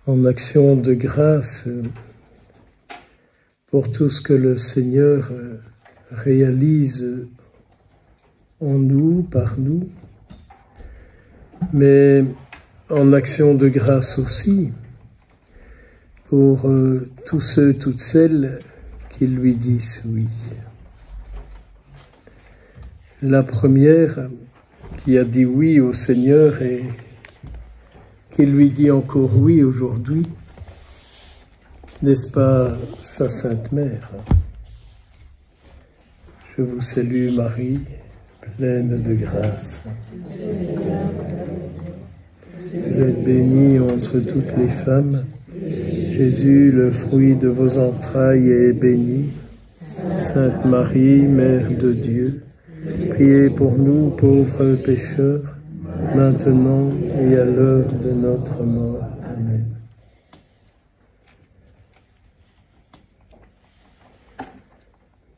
en action de grâce pour tout ce que le Seigneur réalise en nous, par nous, mais en action de grâce aussi pour tous ceux, toutes celles qui lui disent oui. La première qui a dit oui au Seigneur et qui lui dit encore oui aujourd'hui, n'est-ce pas sa Sainte Mère? Je vous salue Marie, pleine de grâce. Vous êtes bénie entre toutes les femmes. Jésus, le fruit de vos entrailles, est béni. Sainte Marie, Mère de Dieu, priez pour nous pauvres pécheurs, maintenant et à l'heure de notre mort. Amen.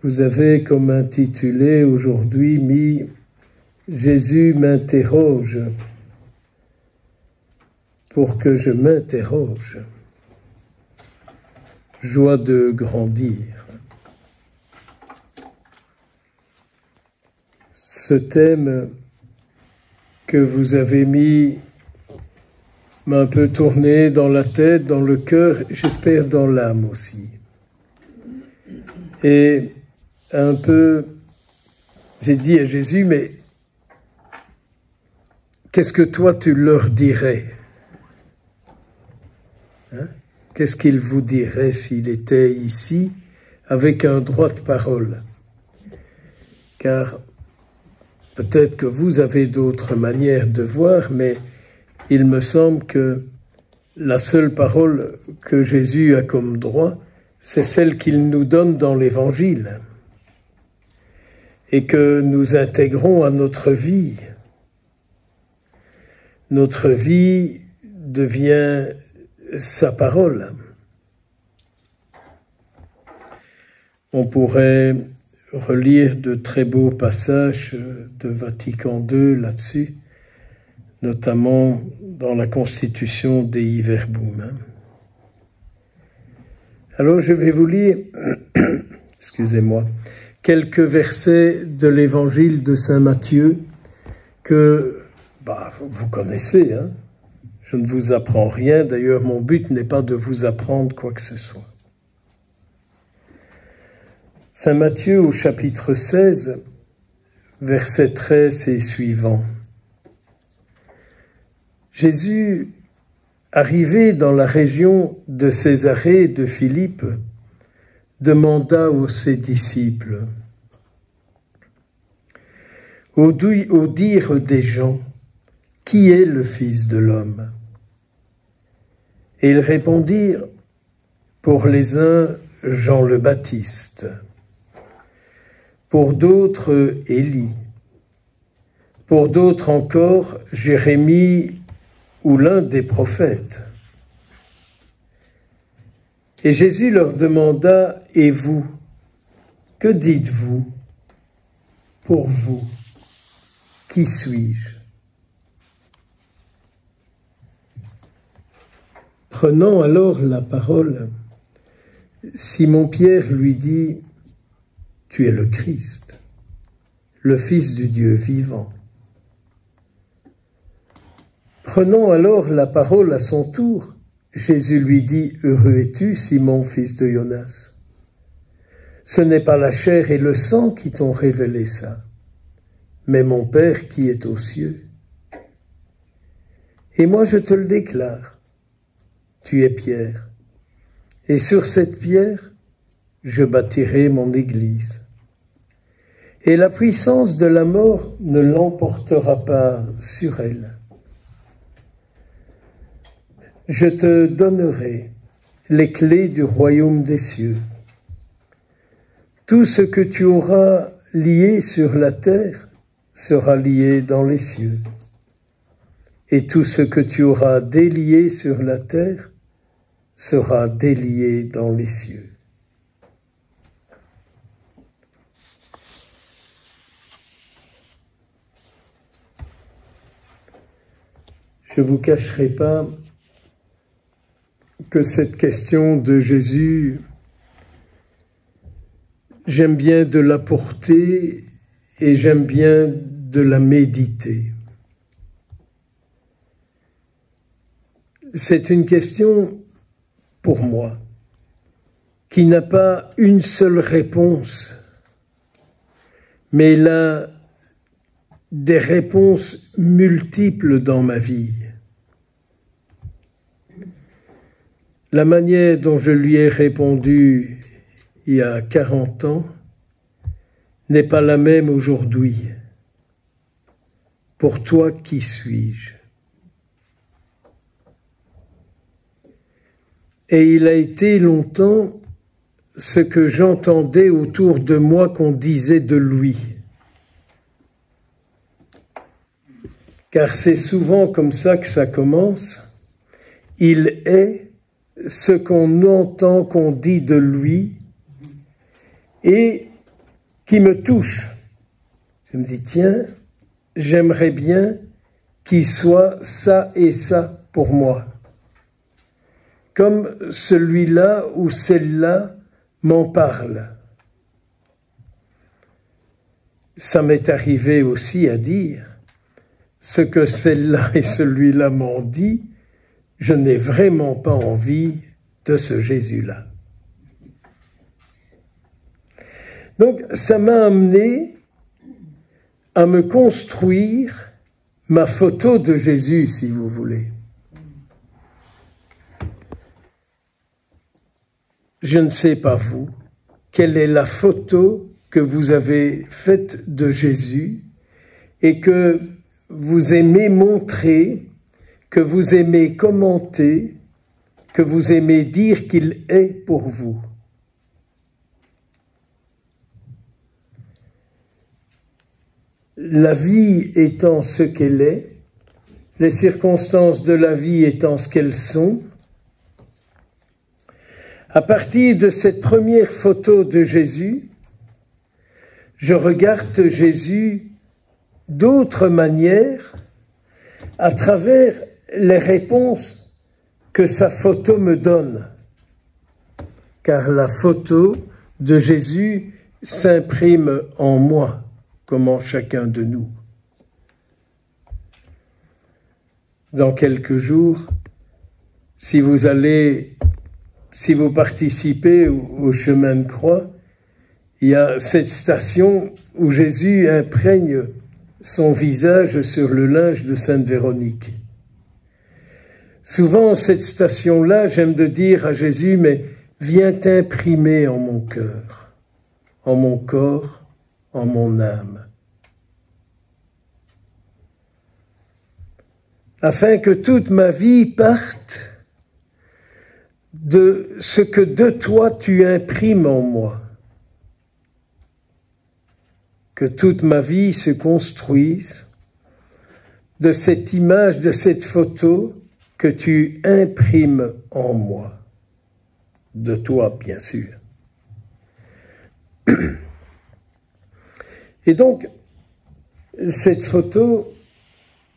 Vous avez comme intitulé aujourd'hui mis « Jésus m'interroge » pour que je m'interroge. Joie de grandir. Ce thème que vous avez mis m'a un peu tourné dans la tête, dans le cœur, j'espère dans l'âme aussi. Et un peu, j'ai dit à Jésus, mais qu'est-ce que toi tu leur dirais? Qu'est-ce qu'il vous dirait s'il était ici avec un droit de parole? Car peut-être que vous avez d'autres manières de voir, mais il me semble que la seule parole que Jésus a comme droit, c'est celle qu'il nous donne dans l'Évangile et que nous intégrons à notre vie. Notre vie devient sa parole. On pourrait relire de très beaux passages de Vatican II là-dessus, notamment dans la Constitution Dei Verbum. Alors je vais vous lire, excusez-moi, quelques versets de l'Évangile de Saint Matthieu que vous connaissez, hein. Je ne vous apprends rien, d'ailleurs mon but n'est pas de vous apprendre quoi que ce soit. Saint Matthieu au chapitre 16, verset 13 et suivant. Jésus, arrivé dans la région de Césarée de Philippe, demanda aux ses disciples, au dire des gens, qui est le Fils de l'homme? Et ils répondirent, pour les uns, Jean le Baptiste, pour d'autres, Élie, pour d'autres encore, Jérémie ou l'un des prophètes. Et Jésus leur demanda, et vous, que dites-vous? Pour vous, qui suis-je? Prenant alors la parole, Simon-Pierre lui dit, « Tu es le Christ, le Fils du Dieu vivant. » Prenant alors la parole à son tour, Jésus lui dit, « Heureux es-tu, Simon, fils de Jonas. Ce n'est pas la chair et le sang qui t'ont révélé ça, mais mon Père qui est aux cieux. Et moi je te le déclare, tu es Pierre, et sur cette pierre, je bâtirai mon Église. Et la puissance de la mort ne l'emportera pas sur elle. Je te donnerai les clés du royaume des cieux. Tout ce que tu auras lié sur la terre sera lié dans les cieux. Et tout ce que tu auras délié sur la terre sera délié dans les cieux. Je ne vous cacherai pas que cette question de Jésus, j'aime bien de la porter et j'aime bien de la méditer. C'est une question, pour moi, qui n'a pas une seule réponse, mais elle a des réponses multiples dans ma vie. La manière dont je lui ai répondu il y a 40 ans n'est pas la même aujourd'hui. Pour toi, qui suis-je? Et il a été longtemps ce que j'entendais autour de moi qu'on disait de lui. Car c'est souvent comme ça que ça commence. Il est ce qu'on entend, qu'on dit de lui et qui me touche. Je me dis, tiens, j'aimerais bien qu'il soit ça et ça pour moi. Comme celui-là ou celle-là m'en parle. Ça m'est arrivé aussi à dire, ce que celle-là et celui-là m'ont dit, je n'ai vraiment pas envie de ce Jésus-là. Donc, ça m'a amené à me construire ma photo de Jésus, si vous voulez. Je ne sais pas vous, quelle est la photo que vous avez faite de Jésus et que vous aimez montrer, que vous aimez commenter, que vous aimez dire qu'il est pour vous. La vie étant ce qu'elle est, les circonstances de la vie étant ce qu'elles sont, à partir de cette première photo de Jésus, je regarde Jésus d'autres manières à travers les réponses que sa photo me donne. Car la photo de Jésus s'imprime en moi, comme en chacun de nous. Dans quelques jours, si vous participez au chemin de croix, il y a cette station où Jésus imprègne son visage sur le linge de Sainte Véronique. Souvent, cette station-là, j'aime de dire à Jésus, mais viens t'imprimer en mon cœur, en mon corps, en mon âme. Afin que toute ma vie parte de ce que de toi tu imprimes en moi. Que toute ma vie se construise de cette image, de cette photo que tu imprimes en moi. De toi, bien sûr. Et donc, cette photo,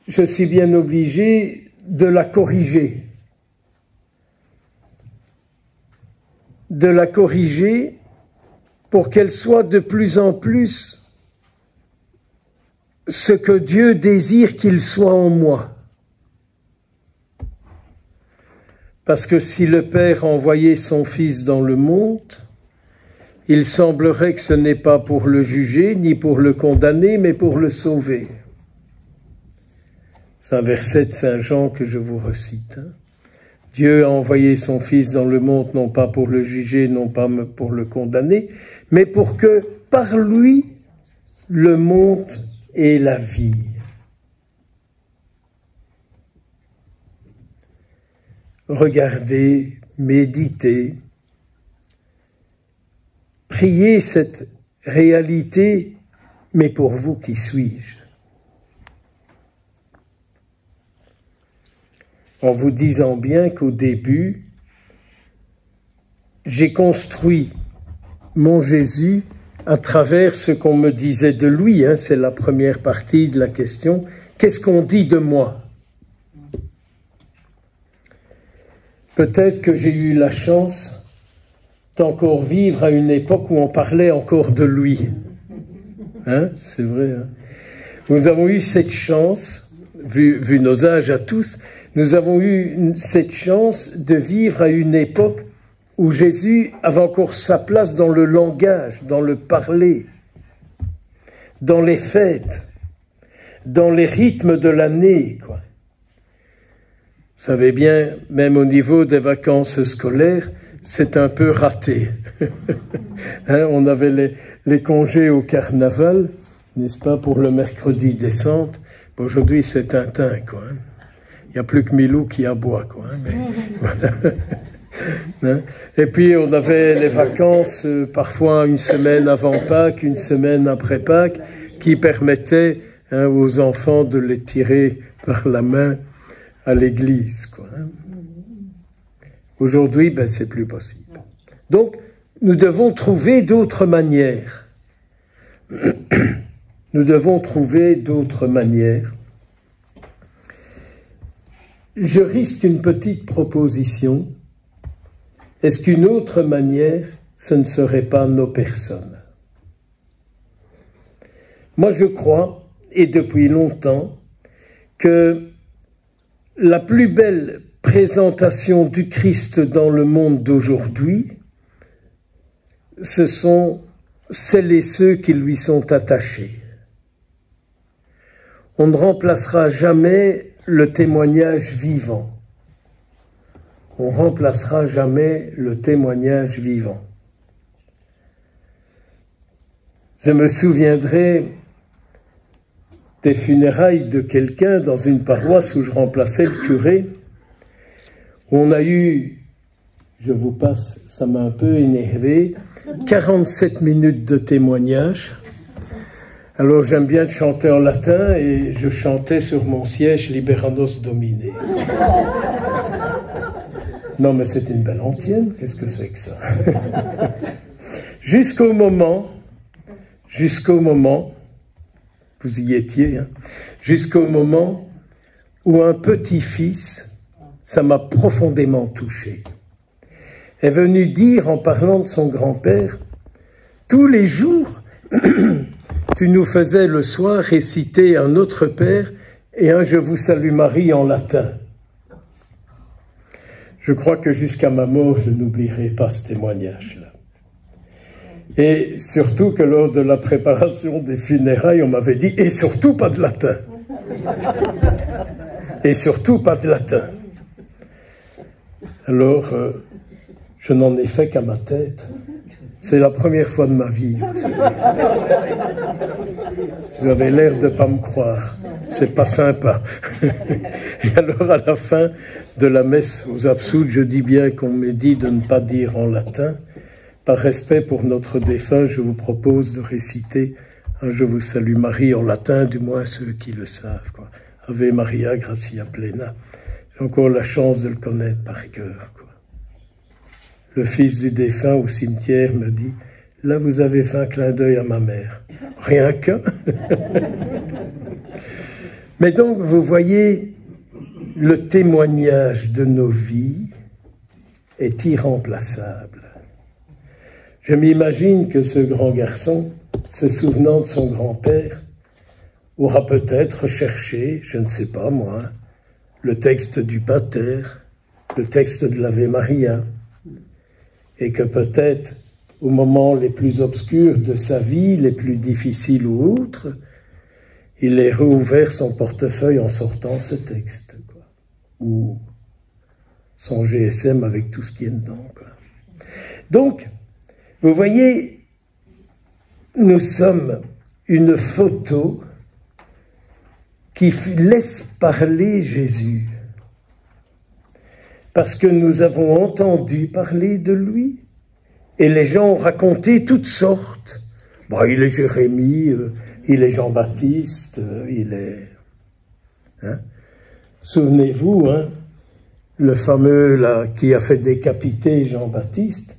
je suis bien obligé de la corriger. De la corriger pour qu'elle soit de plus en plus ce que Dieu désire qu'il soit en moi. Parce que si le Père a envoyé son Fils dans le monde, il semblerait que ce n'est pas pour le juger, ni pour le condamner, mais pour le sauver. C'est un verset de Saint Jean que je vous recite. Dieu a envoyé son Fils dans le monde, non pas pour le juger, non pas pour le condamner, mais pour que, par lui, le monde ait la vie. Regardez, méditez, priez cette réalité, mais pour vous, qui suis-je? En vous disant bien qu'au début, j'ai construit mon Jésus à travers ce qu'on me disait de lui. C'est la première partie de la question. Qu'est-ce qu'on dit de moi? Peut-être que j'ai eu la chance d'encore vivre à une époque où on parlait encore de lui. Hein? C'est vrai. Hein? Nous avons eu cette chance, vu nos âges à tous, nous avons eu cette chance de vivre à une époque où Jésus avait encore sa place dans le langage, dans le parler, dans les fêtes, dans les rythmes de l'année, quoi. Vous savez bien, même au niveau des vacances scolaires, c'est un peu raté. Hein, on avait les congés au carnaval, n'est-ce pas, pour le mercredi descente. Aujourd'hui, c'est Tintin, quoi. Hein. Il n'y a plus que Milou qui aboie, quoi. Hein, mais, voilà. Hein. Et puis, on avait les vacances, parfois une semaine avant Pâques, une semaine après Pâques, qui permettaient aux enfants de les tirer par la main à l'église, quoi. Aujourd'hui, ben, c'est plus possible. Donc, nous devons trouver d'autres manières. Nous devons trouver d'autres manières. Je risque une petite proposition. Est-ce qu'une autre manière, ce ne serait pas nos personnes? Moi, je crois, et depuis longtemps, que la plus belle présentation du Christ dans le monde d'aujourd'hui, ce sont celles et ceux qui lui sont attachés. On ne remplacera jamais le témoignage vivant. On ne remplacera jamais le témoignage vivant. Je me souviendrai des funérailles de quelqu'un dans une paroisse où je remplaçais le curé. On a eu, je vous passe, ça m'a un peu énervé, 47 minutes de témoignage. Alors j'aime bien chanter en latin et je chantais sur mon siège Liberanos Domine. Non mais c'est une belle antienne, qu'est-ce que c'est que ça? Jusqu'au moment, vous y étiez, hein, jusqu'au moment où un petit-fils, ça m'a profondément touché, est venu dire en parlant de son grand-père, tous les jours, tu nous faisais le soir réciter un Notre Père et un Je vous salue Marie en latin. Je crois que jusqu'à ma mort, je n'oublierai pas ce témoignage-là. Et surtout que lors de la préparation des funérailles, on m'avait dit « et surtout pas de latin ». Et surtout pas de latin. Alors, je n'en ai fait qu'à ma tête. C'est la première fois de ma vie. J'avais l'air de ne pas me croire. C'est pas sympa. Et alors, à la fin de la messe aux absoutes, je dis bien qu'on m'ait dit de ne pas dire en latin. Par respect pour notre défunt, je vous propose de réciter un Je vous salue Marie en latin, du moins ceux qui le savent, quoi. Ave Maria, gratia plena. J'ai encore la chance de le connaître par cœur, quoi. Le fils du défunt au cimetière me dit « Là, vous avez fait un clin d'œil à ma mère. » Rien que. Mais donc, vous voyez, le témoignage de nos vies est irremplaçable. Je m'imagine que ce grand garçon, se souvenant de son grand-père, aura peut-être cherché, je ne sais pas moi, le texte du Pater, le texte de l'Ave Maria, et que peut-être, au moment les plus obscurs de sa vie, les plus difficiles ou autres, il ait rouvert son portefeuille en sortant ce texte, quoi. Ou son GSM avec tout ce qui est dedans, quoi. Donc, vous voyez, nous sommes une photo qui laisse parler Jésus. Parce que nous avons entendu parler de lui. Et les gens ont raconté toutes sortes. Bon, il est Jérémie, il est Jean-Baptiste, il est... Hein? Souvenez-vous, hein, le fameux là, qui a fait décapiter Jean-Baptiste,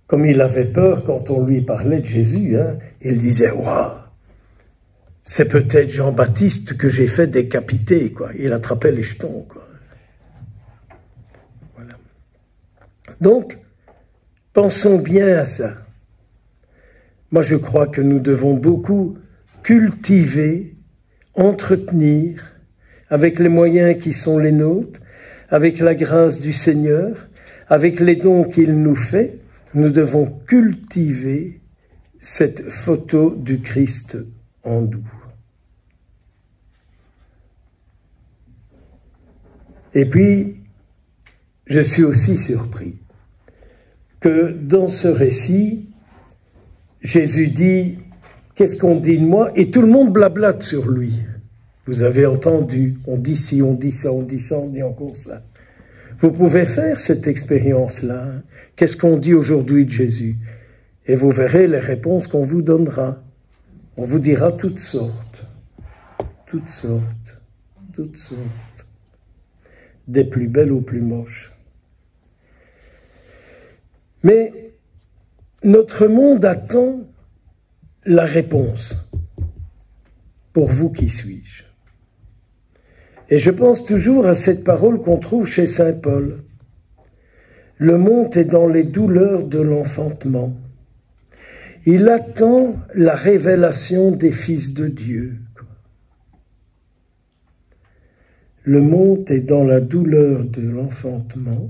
comme il avait peur quand on lui parlait de Jésus, hein, il disait « Waouh, c'est peut-être Jean-Baptiste que j'ai fait décapiter, quoi. » Il attrapait les jetons, quoi. Voilà. Donc, pensons bien à ça. Moi, je crois que nous devons beaucoup cultiver, entretenir, avec les moyens qui sont les nôtres, avec la grâce du Seigneur, avec les dons qu'il nous fait, nous devons cultiver cette photo du Christ en nous. Et puis, je suis aussi surpris que dans ce récit, Jésus dit « Qu'est-ce qu'on dit de moi ?» Et tout le monde blablate sur lui. Vous avez entendu, on dit ci, on dit ça, on dit ça, on dit encore ça. Vous pouvez faire cette expérience-là. Hein. Qu'est-ce qu'on dit aujourd'hui de Jésus? Et vous verrez les réponses qu'on vous donnera. On vous dira toutes sortes, toutes sortes, toutes sortes, des plus belles aux plus moches. Mais notre monde attend la réponse. Pour vous, qui suis-je? Et je pense toujours à cette parole qu'on trouve chez saint Paul. Le monde est dans les douleurs de l'enfantement. Il attend la révélation des fils de Dieu. Le monde est dans la douleur de l'enfantement.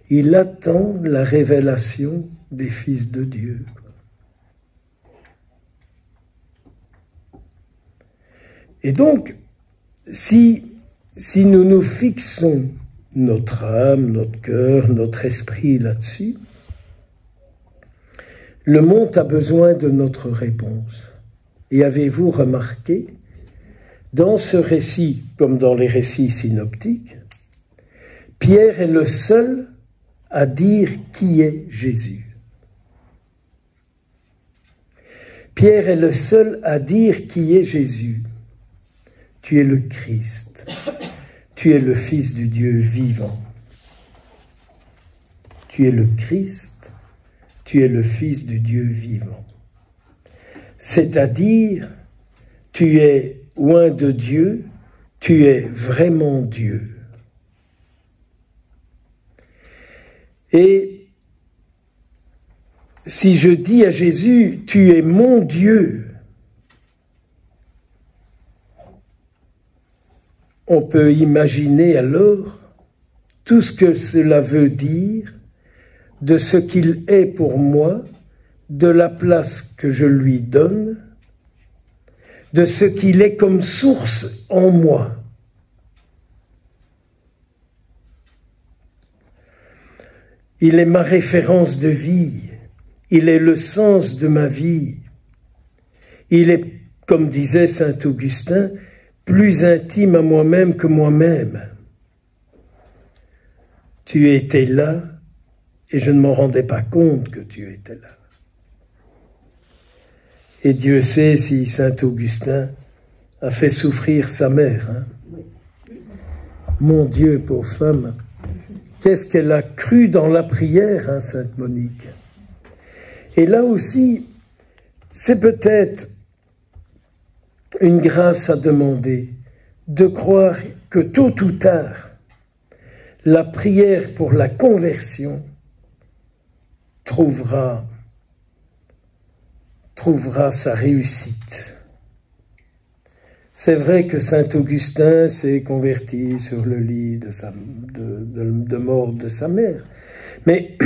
Il attend la révélation des fils de Dieu. Et donc, si nous nous fixons notre âme, notre cœur, notre esprit là-dessus, le monde a besoin de notre réponse. Et avez-vous remarqué, dans ce récit, comme dans les récits synoptiques, Pierre est le seul à dire qui est Jésus. Pierre est le seul à dire qui est Jésus. Tu es le Christ, tu es le Fils du Dieu vivant. Tu es le Christ, tu es le Fils du Dieu vivant. C'est-à-dire, tu es loin de Dieu, tu es vraiment Dieu. Et si je dis à Jésus, tu es mon Dieu, on peut imaginer alors tout ce que cela veut dire de ce qu'il est pour moi, de la place que je lui donne, de ce qu'il est comme source en moi. Il est ma référence de vie, il est le sens de ma vie. Il est, comme disait saint Augustin, plus intime à moi-même que moi-même. Tu étais là et je ne m'en rendais pas compte que tu étais là. Et Dieu sait si saint Augustin a fait souffrir sa mère. Hein? Mon Dieu, pauvre femme, qu'est-ce qu'elle a cru dans la prière, hein, sainte Monique. Et là aussi, c'est peut-être une grâce à demander, de croire que tôt ou tard, la prière pour la conversion trouvera sa réussite. C'est vrai que saint Augustin s'est converti sur le lit de mort de sa mère, mais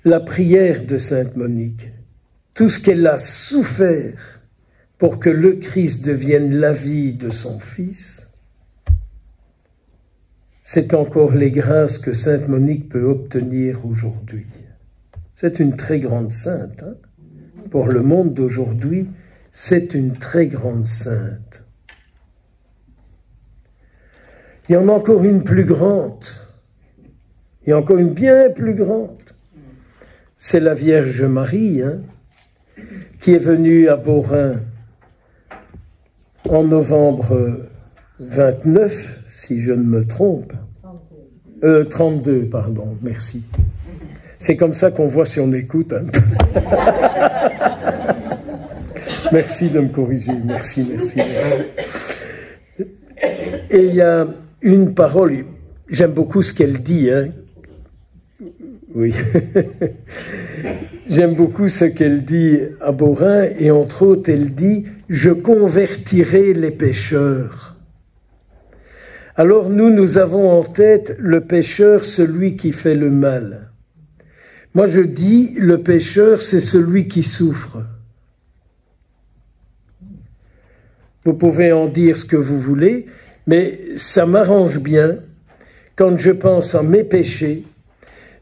la prière de sainte Monique, tout ce qu'elle a souffert pour que le Christ devienne la vie de son Fils, c'est encore les grâces que sainte Monique peut obtenir aujourd'hui. C'est une très grande sainte. Hein? Pour le monde d'aujourd'hui, c'est une très grande sainte. Il y en a encore une plus grande. Il y a encore une bien plus grande. C'est la Vierge Marie, hein, qui est venue à Beaurain en novembre 29, si je ne me trompe. 32, pardon, merci. C'est comme ça qu'on voit si on écoute. Hein. Merci de me corriger, merci. Et il y a une parole, j'aime beaucoup ce qu'elle dit, hein, Oui. J'aime beaucoup ce qu'elle dit à Beaurain, et entre autres, elle dit « Je convertirai les pécheurs ». Alors nous avons en tête le pécheur, celui qui fait le mal. Moi je dis, le pécheur, c'est celui qui souffre. Vous pouvez en dire ce que vous voulez, mais ça m'arrange bien, quand je pense à mes péchés,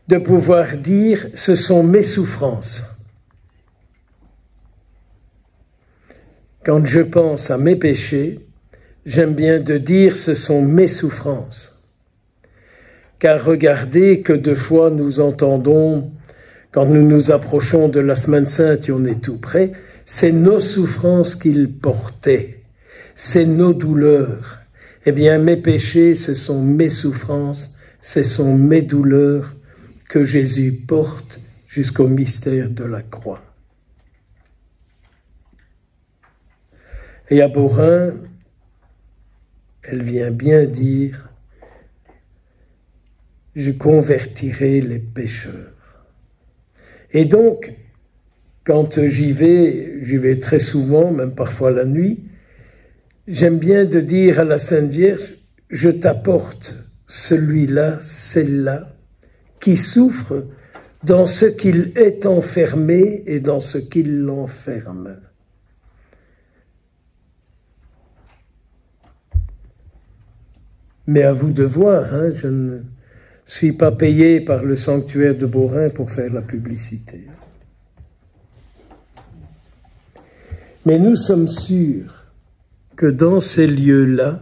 de pouvoir dire « ce sont mes souffrances ». Quand je pense à mes péchés, j'aime bien de dire « ce sont mes souffrances ». Car regardez que deux fois nous entendons, quand nous nous approchons de la Semaine Sainte et on est tout près, c'est nos souffrances qu'il portait, c'est nos douleurs. Eh bien, mes péchés, ce sont mes souffrances, ce sont mes douleurs que Jésus porte jusqu'au mystère de la croix. Et à Beaurain, elle vient bien dire « Je convertirai les pécheurs ». Et donc, quand j'y vais très souvent, même parfois la nuit, j'aime bien de dire à la Sainte Vierge « Je t'apporte celui-là, celle-là, qui souffre dans ce qu'il est enfermé et dans ce qui l'enferme. » Mais à vous de voir, hein, je ne suis pas payé par le sanctuaire de Beaurain pour faire la publicité. Mais nous sommes sûrs que dans ces lieux-là,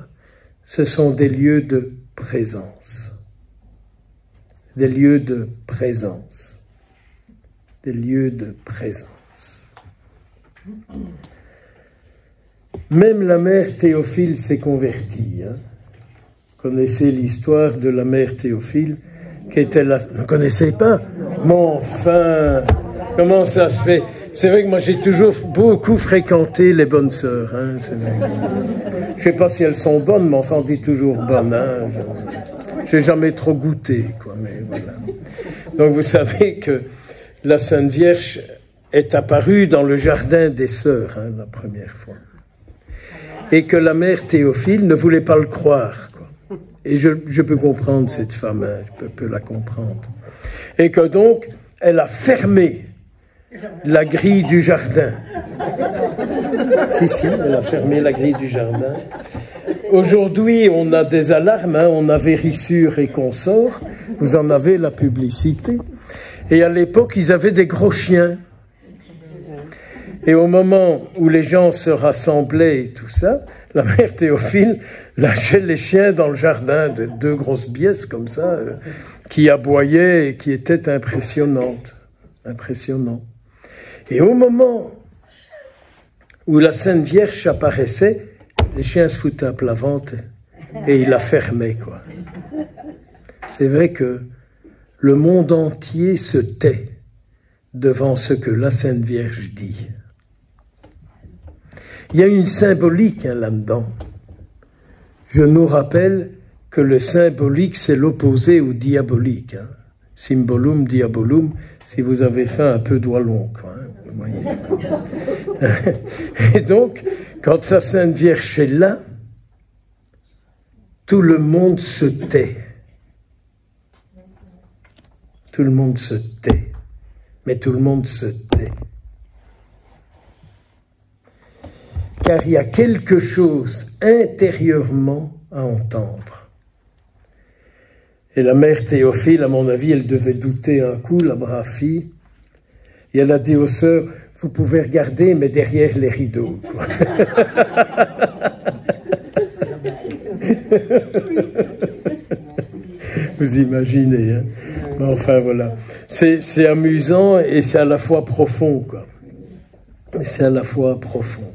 ce sont des lieux de présence. Des lieux de présence. Des lieux de présence. Même la mère Théophile s'est convertie. Hein. Vous connaissez l'histoire de la mère Théophile qui était là. Vous ne connaissez pas? Mais enfin, comment ça se fait? C'est vrai que moi j'ai toujours beaucoup fréquenté les bonnes sœurs. Hein, je ne sais pas si elles sont bonnes, mais enfin on dit toujours bonnes. Hein, je n'ai jamais trop goûté, quoi, mais voilà. Donc vous savez que la Sainte Vierge est apparue dans le jardin des sœurs, hein, la première fois. Et que la mère Théophile ne voulait pas le croire, quoi. Et je peux comprendre cette femme, hein, je peux la comprendre. Et que donc, elle a fermé la grille du jardin. Si, elle a fermé la grille du jardin. Aujourd'hui, on a des alarmes, hein, on a Vérissure et consorts, vous en avez la publicité. Et à l'époque, ils avaient des gros chiens. Et au moment où les gens se rassemblaient et tout ça, la mère Théophile lâchait les chiens dans le jardin, de deux grosses biesses comme ça, qui aboyaient et qui étaient impressionnantes. Impressionnant. Et au moment où la Sainte Vierge apparaissait, les chiens se foutaient à plat ventre et ils la fermaient, quoi. C'est vrai que le monde entier se tait devant ce que la Sainte Vierge dit. Il y a une symbolique, hein, là-dedans. Je nous rappelle que le symbolique, c'est l'opposé au diabolique. Hein. Symbolum, diabolum, si vous avez fait un peu doigt long, quoi, hein, vous voyez. Et donc, quand la Sainte Vierge est là, tout le monde se tait. Tout le monde se tait. Mais tout le monde se tait. Car il y a quelque chose intérieurement à entendre. Et la mère Théophile, à mon avis, elle devait douter un coup, la brave fille. Et elle a dit aux sœurs, vous pouvez regarder, mais derrière les rideaux. Quoi. Vous imaginez, hein? Mais enfin, voilà. C'est amusant et c'est à la fois profond, quoi. C'est à la fois profond.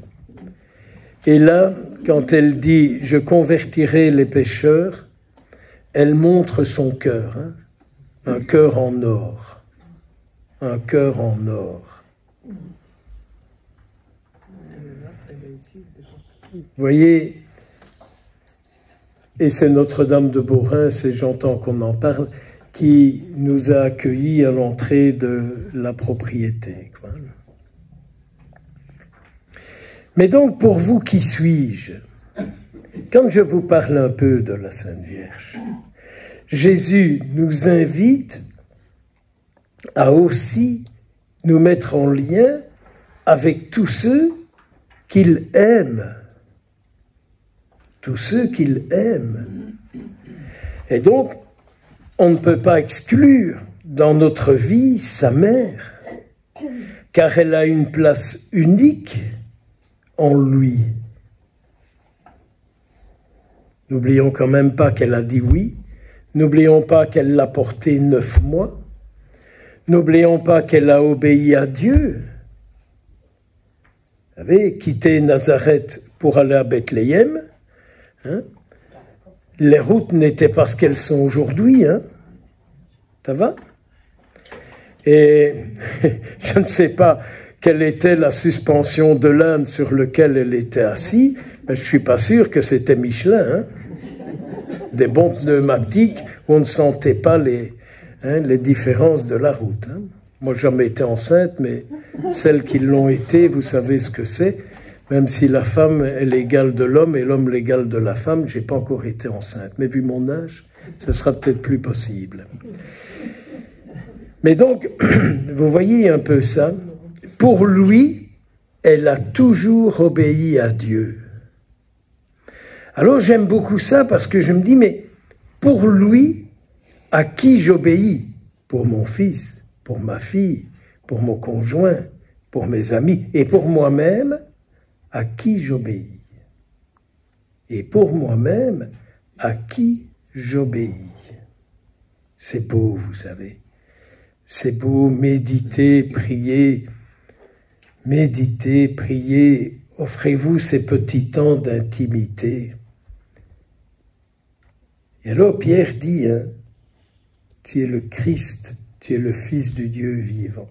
Et là, quand elle dit « Je convertirai les pécheurs », elle montre son cœur, hein, un cœur en or. Un cœur en or. Vous voyez, et c'est Notre-Dame de Beaurain, j'entends qu'on en parle, qui nous a accueillis à l'entrée de la propriété. Mais donc, pour vous, qui suis-je? Quand je vous parle un peu de la Sainte Vierge, Jésus nous invite à aussi nous mettre en lien avec tous ceux qu'il aime. Tous ceux qu'il aime. Et donc, on ne peut pas exclure dans notre vie sa mère, car elle a une place unique en lui. N'oublions quand même pas qu'elle a dit oui. N'oublions pas qu'elle l'a porté 9 mois. N'oublions pas qu'elle a obéi à Dieu. Vous savez, quitté Nazareth pour aller à Bethléem, hein? Les routes n'étaient pas ce qu'elles sont aujourd'hui. Hein? Ça va? Et je ne sais pas quelle était la suspension de l'âne sur lequel elle était assise, mais je ne suis pas sûr que c'était Michelin. Hein? Des bons pneumatiques où on ne sentait pas les différences de la route. Hein? Moi, je n'ai jamais été enceinte, mais celles qui l'ont été, vous savez ce que c'est. Même si la femme est l'égale de l'homme et l'homme l'égale de la femme, je n'ai pas encore été enceinte. Mais vu mon âge, ce sera peut-être plus possible. Mais donc, vous voyez un peu ça. Pour lui, elle a toujours obéi à Dieu. Alors j'aime beaucoup ça parce que je me dis, mais pour lui, à qui j'obéis? Pour mon fils, pour ma fille, pour mon conjoint, pour mes amis et pour moi-même, à qui j'obéis? Et pour moi-même, à qui j'obéis? C'est beau, vous savez. C'est beau, méditer, prier. Méditez, priez, offrez-vous ces petits temps d'intimité. Et alors Pierre dit, hein, tu es le Christ, tu es le Fils du Dieu vivant.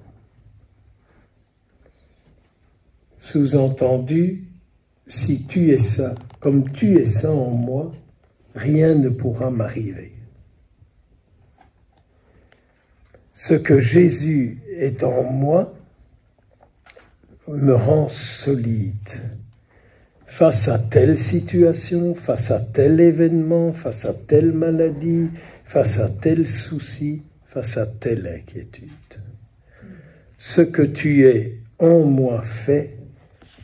Sous-entendu, si tu es ça, comme tu es ça en moi, rien ne pourra m'arriver. Ce que Jésus est en moi me rend solide face à telle situation, face à tel événement, face à telle maladie, face à tel souci, face à telle inquiétude. Ce que tu es en moi fait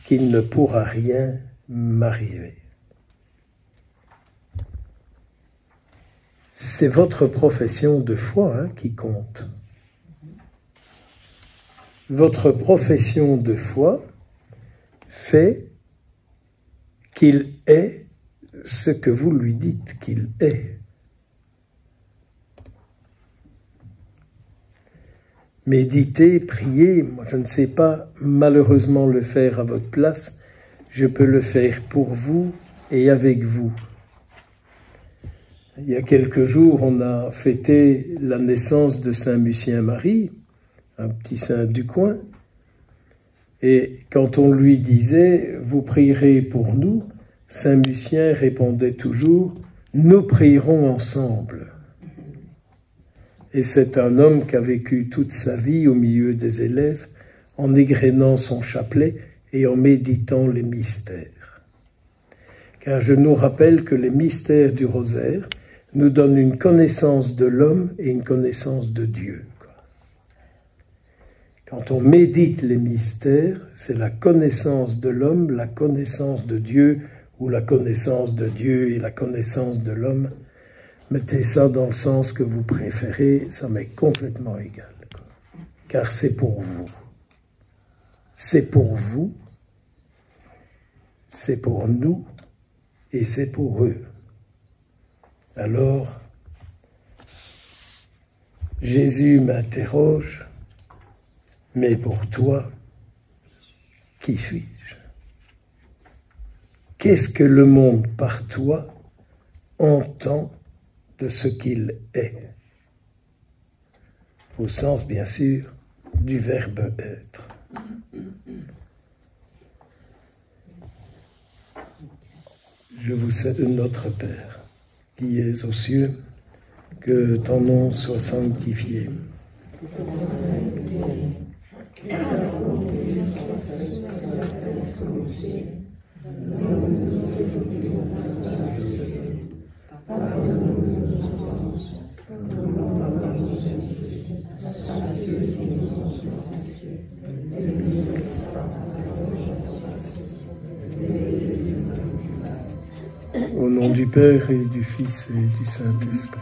qu'il ne pourra rien m'arriver. C'est votre profession de foi hein, qui compte. Votre profession de foi fait qu'il est ce que vous lui dites qu'il est. Méditez, priez, moi je ne sais pas malheureusement le faire à votre place, je peux le faire pour vous et avec vous. Il y a quelques jours, on a fêté la naissance de Saint Lucien-Marie, un petit saint du coin, et quand on lui disait « Vous prierez pour nous », Saint Lucien répondait toujours « Nous prierons ensemble ». Et c'est un homme qui a vécu toute sa vie au milieu des élèves, en égrénant son chapelet et en méditant les mystères. Car je nous rappelle que les mystères du rosaire nous donnent une connaissance de l'homme et une connaissance de Dieu. Quand on médite les mystères, c'est la connaissance de l'homme, la connaissance de Dieu, ou la connaissance de Dieu et la connaissance de l'homme. Mettez ça dans le sens que vous préférez, ça m'est complètement égal. Car c'est pour vous. C'est pour vous, c'est pour nous, et c'est pour eux. Alors, Jésus m'interroge, mais pour toi, qui suis-je? Qu'est-ce que le monde par toi entend de ce qu'il est? Au sens, bien sûr, du verbe être. Je vous salue, notre Père, qui es aux cieux, que ton nom soit sanctifié. Au nom du Père et du Fils et du Saint-Esprit.